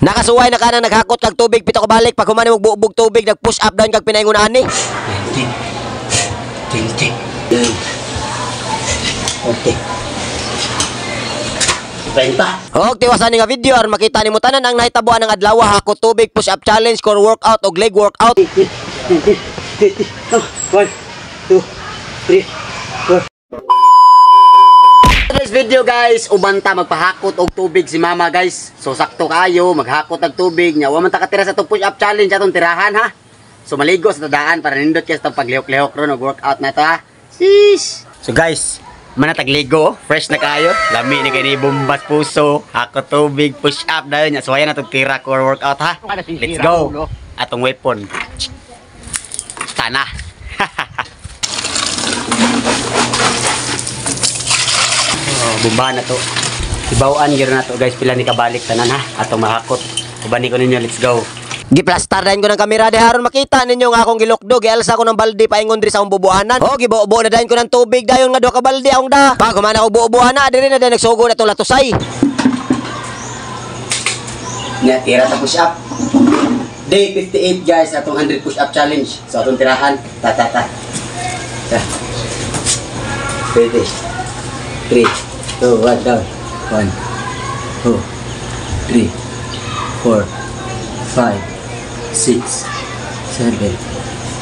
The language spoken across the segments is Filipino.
Nakasuway na kanang naghakot kag tubig pito ka balik pag humani mo buubog tubig nag-push up down kag pinaingon ani. 20. 30. 30. Og tiwasan ni nga video aron makita nimo tanan ang nahitabuan ng adlaw hakot tubig push up challenge core workout og leg workout. 1 2 3 4. Today's video guys, ubanta magpahakot og tubig si mama guys. So sakto kayo maghakot og tubig nya. Wa man ta katira sa push up challenge atong tirahan ha. So maligo sa tadaan para nindot kay sa paglihok-lihok ron og workout na to ha. Sis. So guys, manatagligo, fresh na kayo. Lami ni kay ni bumbas puso, hakot tubig, push up dayon nya. So ayan atong tira core workout ha. Let's go. Atong weapon. Tanah. Bumba na to. Ibawaan gyud na to guys, pila ni kabalik tanan ha. Atong mahakot. Ubani ko ninyo, let's go. Giplastar dayon ko ng kamera de haron makita ninyo nga akong gilokdo, gialsa ko ng balde paingon diri sa akong bubuanan. O gibuo na dayon ko ng tubig dayon nga duha ka balde akong da. Pag man ako bubuan na diri na dayon nagsugo na tong latusay. Nya tira sa push up. Day 58 guys, atong 100 push up challenge. So atong tirahan, ta. 3 2 1 down. 1 2 3 4 5 6 7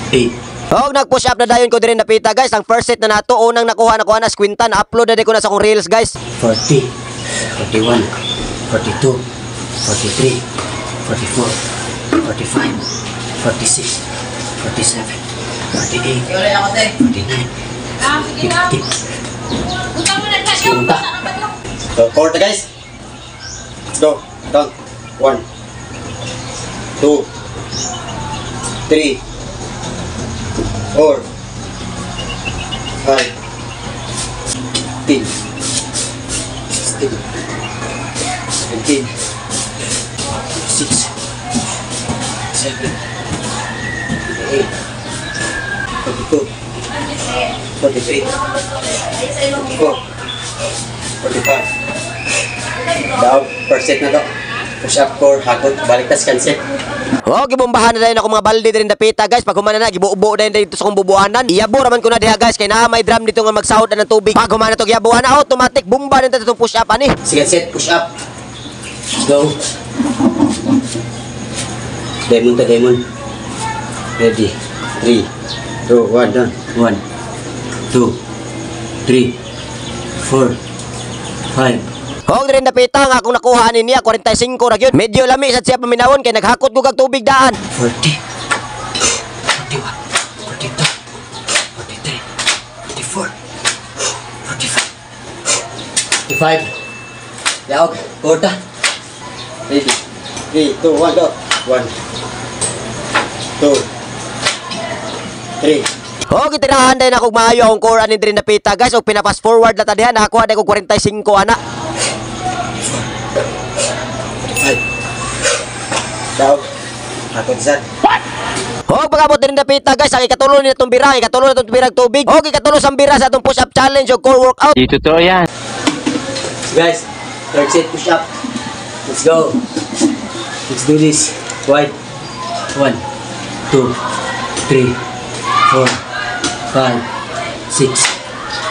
8. Og nag-push up na dayon ko diri napita guys. Ang first set na nato unang nakuha na squinta na upload na di ko na sa akong reels guys. 40 41 42 43 44 45 46 47 48 49 50. So, quarter guys. Let's go. Down. 1 2 3 4 5 10 16 17 6 7 8 42 43 44 45. Down, first set na to. Push up core, hakot, balik tas cancel. O gibombahan na dayon ako mga balde diri napita guys. Pag humana na gibuubo dayon dito sa akong bubuanan. Iyabo raman ko na diha guys kay naa may drum dito nga magsahod na ng tubig. Pag humana to giyabuhan na automatic bomba na itong push up ani. Sige set, push up. Let's go. Demon to demon. Ready. 3 2 1 down. 1 2 3 4 5. Og diri napita nga akong nakuha ani niya 45 ra gyud. Medyo lami sad siya paminawon kay naghakot ko kag tubig daan. 40 41 42 43 44 45. Yaog, korta. Ready. 3 2 1 go. 1 2 3. O gitirahan din ako maayo akong core ani diri napita guys. Og pina-fast forward na ta diha nakakuha na ko 45 ana. 5. Daw. Hakot sad. O pagabot din napita guys, ang ikatulo ni itong bira, ikatulo na itong birang tubig. O ikatulo sang bira sa itong push up challenge o core workout. Di totoo yan. Guys, third set push up. Let's go. Let's do this. Wide. 1 2 3 4 5 6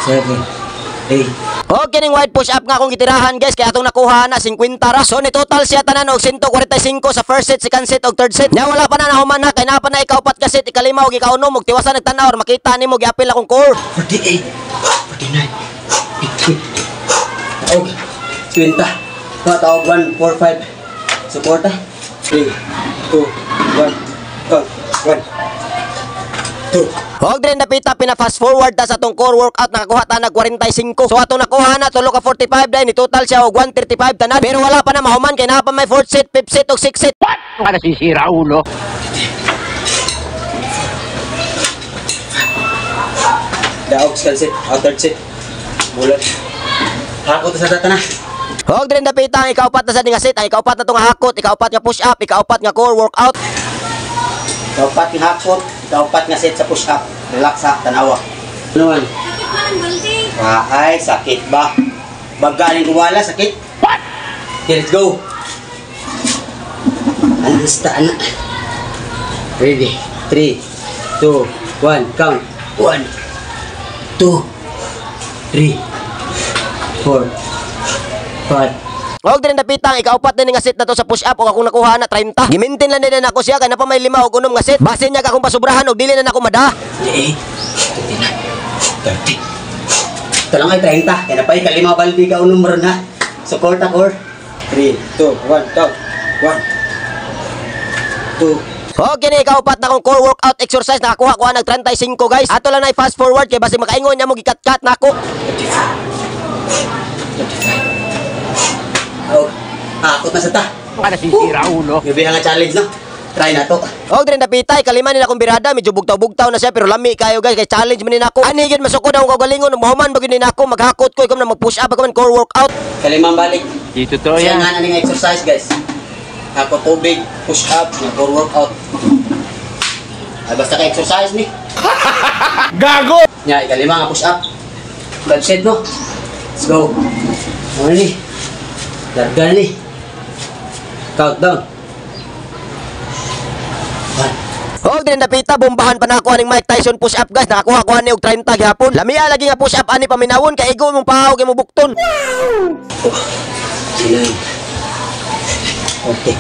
7 8. O kining wide push up nga akong gitirahan guys, kaya atong nakuha na 50 ra. So ni total siya tanan og 145 sa first set, second set og third set. Nya wala pa na nahuman na kay naa pa na ikaw pat ka set, ikalima og ikaunom og tiwasan nagtan-aw makita nimo giapil akong core. 48 49 50. Og 20. Taog 1 4 5. Suporta. 3 2 1 go. 1 2. Og diri napita pina fast forward ta sa atong core workout nakakuha ta nag 45. So atong nakuha na tulo ka 45 dai ni total siya og 135 tanan. Pero wala pa na mahuman kay naa pa may 4th set, 5th set og 6th set. Para sisira ulo. Daog second set, third set. Bulat. Hakot sa data na. Og diri napita ang ikaupat na sa nga set, ang ikaupat na tong hakot, ikaupat nga push up, ikaupat nga core workout. Kaupat nga hakot, kaupat nga set sa push up. Relax ha, tanawa. Ano man? Ay, sakit ba? Bagaling kumala, sakit? What? Okay, let's go. Alista na. Ready? 3, 2, 1, count. 1, 2, 3, 4, 5. Og din napitang ikaupat din nga set na to sa push up og akong nakuha na 30. Gimintin lang din ako siya kay na pa may 5 og 6 nga set. Base niya akong pasubrahan og dili na nako mada. 28, 29, 30. Ito lang ay 30. Kaya na pa ikalima baldi ka unong meron ha. So core ta core. 3, 2, 1, count. 1, 2. Og kini ikaupat na akong core workout exercise nakakuha ko nag 35 guys. Ato lang na fast forward kay base makaingon niya mo gikat-kat nako. 35. Oh, akot na sa ta. Para sisira ulo. Gabi nga challenge no. Try na to. Og din napitay kalima nila akong birada medyo bugtaw-bugtaw na siya pero lami kayo guys kay challenge man nako. Ani gyud masukod akong kagalingon mahuman bagid ni nako maghakot ko ikom na mag-push up ako man core workout. Kalimang balik. Dito to Yan yan. nga ning exercise guys. Ako tubig, push up, na core workout. Ay basta ka exercise ni. Gago! Nya ikalima nga push up. Bicep no. Let's go. Ano ni? Larga ni. Countdown. 1. Og din napita bombahan pa nako aning Mike Tyson push up guys nakakuha ko ani og 30 gyapon. Lamia lagi nga push up ani paminawon kay igo mong pahaw kay mo bukton. Oh. Sinay. Okay.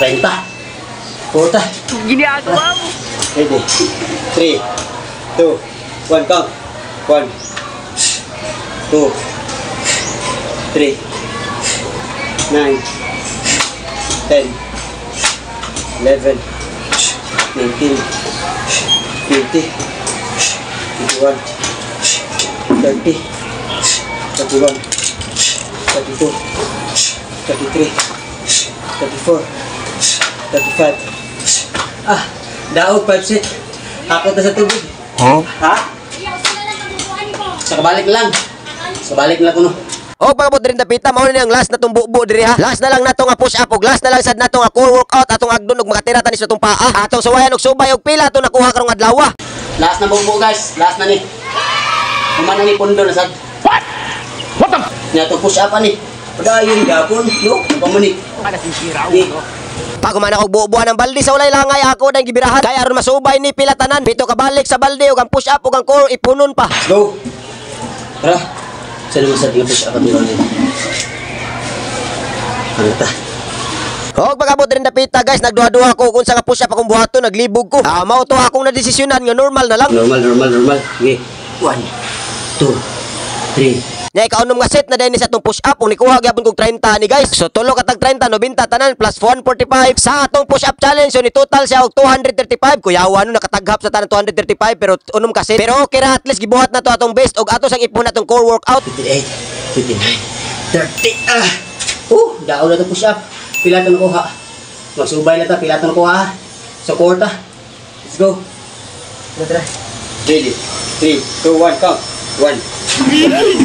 30. 40. Ginagawa mo. Ready? 3, 2, 1, count. 1, 2, 3, 9, 10, 11, 19, 20, 21, 30, 31, 32, 33, 34, 35. Ah, daog 5 set. Hakot na sa tubig. Huh? Ha? Sa kabalik lang. Sa balik lang kuno. Og pagabot din napita mao ni ang last na tong bubo diri ha. Last na lang nato nga push up og last na lang sad nato nga core workout atong agdon og makatira tani sa tong paa. Atong suwayan og subay og pila to nakuha karong adlaw. Last na bubo guys. Last na ni. Kumana ni pundo na sad. What? What the? Nya to push up ani. Padayon gapon, no? Pamuni. Para sisira ulo. Pag man ako bubuan ng balde sa ulay langay ako dang gibirahan. Kay aron masubay ni pila tanan. Pito ka balik sa balde og ang push up og ang core ipunon pa. Go. Tara. Sa naman sa tingin push up at nila. Ano ta? Og pagabot din napita guys nagduha-duha ko kung sa nga push up akong buhaton naglibog ko. Mao to akong nadesisyonan nga normal na lang. Normal. Okay. 1, 2, 3. Nya ikaunom nga set na din sa atong push up ug nikuha gyapon kog 30 ni guys. So tulo katag 30 90 tanan plus 145 sa atong push up challenge. So ni total siya og 235. Kuyawa no nakataghap sa tanan 235 pero unom ka set. Pero okay ra at least gibuhat na to atong best og ato sang ipon atong core workout. 58, 59, 30. Ah. Daon na to push up. Pila to nakuha. Magsubay na ta, pila to nakuha. So quarta. Let's go. Tara. Ready. 3, 2, 1, count. 1,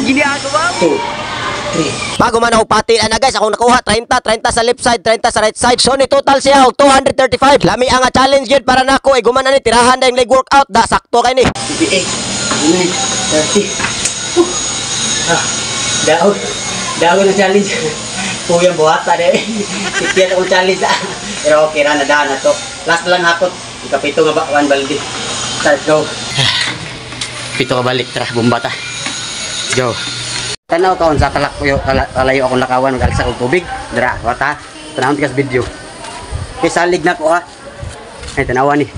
Ginagawa mo. 2, 3. Bago man ako pati na guys akong nakuha 30 sa left side 30 sa right side. So ni total siya og 235. Lami ang challenge gyud para nako ay guman ani tirahan dayong leg workout da sakto kay ni. 58, 30. Daon na challenge. Puyang buhata de. Ikiya akong challenge. Pero okay ra na daan na to. Last na lang hakot. Ikapito nga ba 1 balde. Start go. Pito ka balik tara bumbata. Let's go. Tanaw kaon sa kalayo akong lakawan mag-alsa og tubig. Dira, wata. Tanawon tikas video. Kay salig na ko ha. Ay tanawan ni.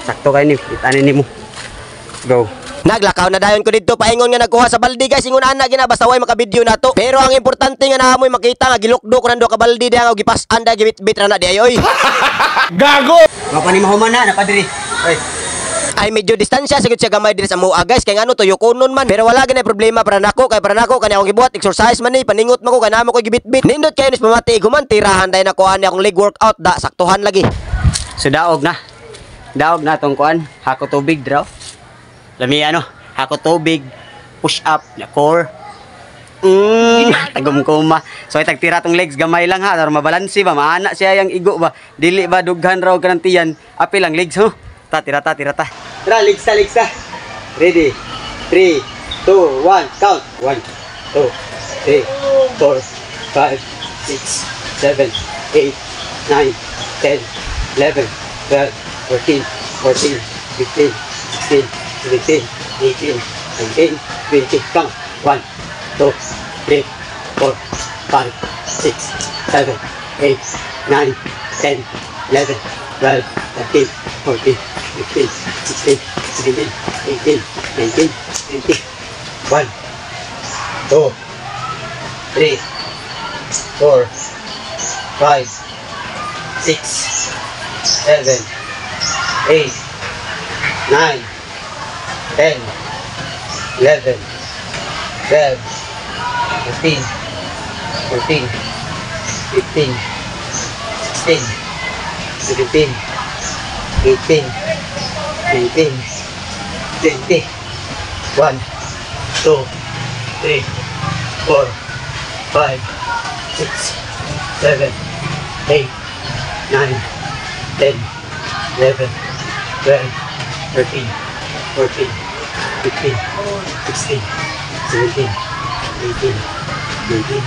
Sakto kay ni. Itani nimo. Let's go. Naglakaw na dayon ko dito paingon nga nagkuha sa balde guys ingon ana gina basta way makabidyo nato. Pero ang importante nga naamoy makita nga gilukdo ko nando ka balde diha og gipas anda gibit-bit ra na di ayoy. Gago! Mapa ni mahuman na napadiri. Oy. Ay medyo distansya sigud siya gamay diri sa mua guys kay ngano tuyo kunon man pero wala gani problema para nako kay para nako kani akong gibuhat exercise man ni paningot man ko kay namo ko gibit-bit nindot kay nis pamati guman tirahan day nako ani akong leg workout da saktuhan lagi. So daog na tong kuan hako tubig draw. Lami ano hako tubig push up na core. Tagom kuma. So itagtira tong legs gamay lang ha para mabalansi ba maana siya yang igo ba dili ba dughan raw kanang tiyan api lang legs ho. Tira ta. Tara, ligsa. Ready? 3, 2, 1, count. 1, 2, 3, 4, 5, 6, 7, 8, 9, 10, 11, 12, 13, 14, 15, 16, 17, 18, 19, 20. Come. 1, 2, 3, 4, 5, 6, 7, 8, 9, 10, 11, 12, 13, 14, 15, 16, 17, 18, 19, 20. 1, 2, 3, 4, 5, 6, 7, 8, 9, 10, 11, 12, 13, 14, 15, 16, 17, 18, 19, 20. 1, 2, 3, 4, 5, 6, 7, 8, 9, 10, 11, 12, 13, 14, 15, 16, 17, 18, 19,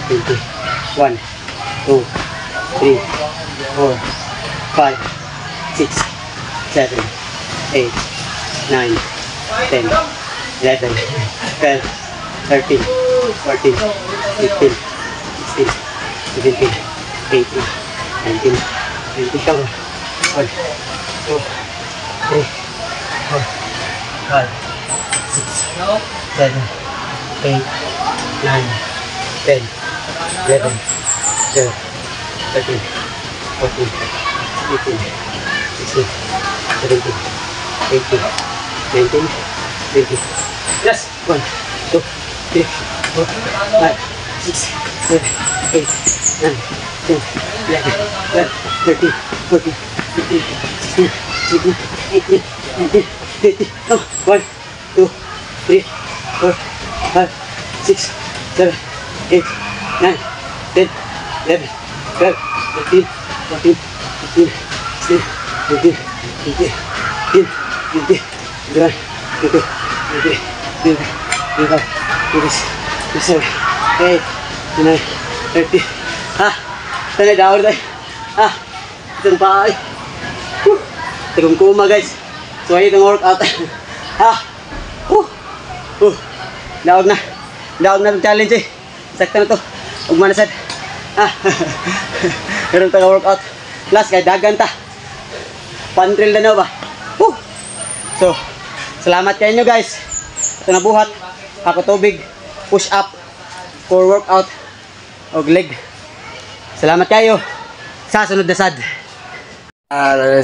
20. 1, 2, 3, 4, 5, 6, 7, 8, 9, 10, 11, 12, 13, 14, 15, 16, 17, 18, 19, 20. Come on. 1, 2, 3, 4, 5, 6, 7, 8, 9, 10, 11, 12, 13, 14, 15, 16, 17, 18, 19, 20. Yes. 1, 2, 3, 4, 5, 6, 7, 8, 9, 10, 11, 12, 13, 14, 15, 16, 17, 18, 19, 20. Come. 1, 2, 3, 4, 5, 6, 7, 8, 9, 10, 11, 12, 13, 14, 15, 16, 17, 18, 19, 20, 21, 22, 23, 24, 25, 26, 27, 28, 29, 30. Ha? Ito na daw tayo. Ha? Ito na pa ay. Ito kong kuma guys. So ay itong workout. Ha? Daog na. Daog na itong challenge eh. Sakta na to. Huwag manasad. Ha? Meron ito workout. Plus kay dagan ta. Pantril na ba? So, salamat kayo guys. Ito na buhat. Ako tubig. Push up. Core workout. Og leg. Salamat kayo. Sa sunod na sad.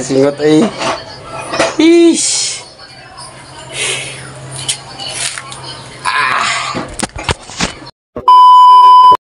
Singot ay. Ish.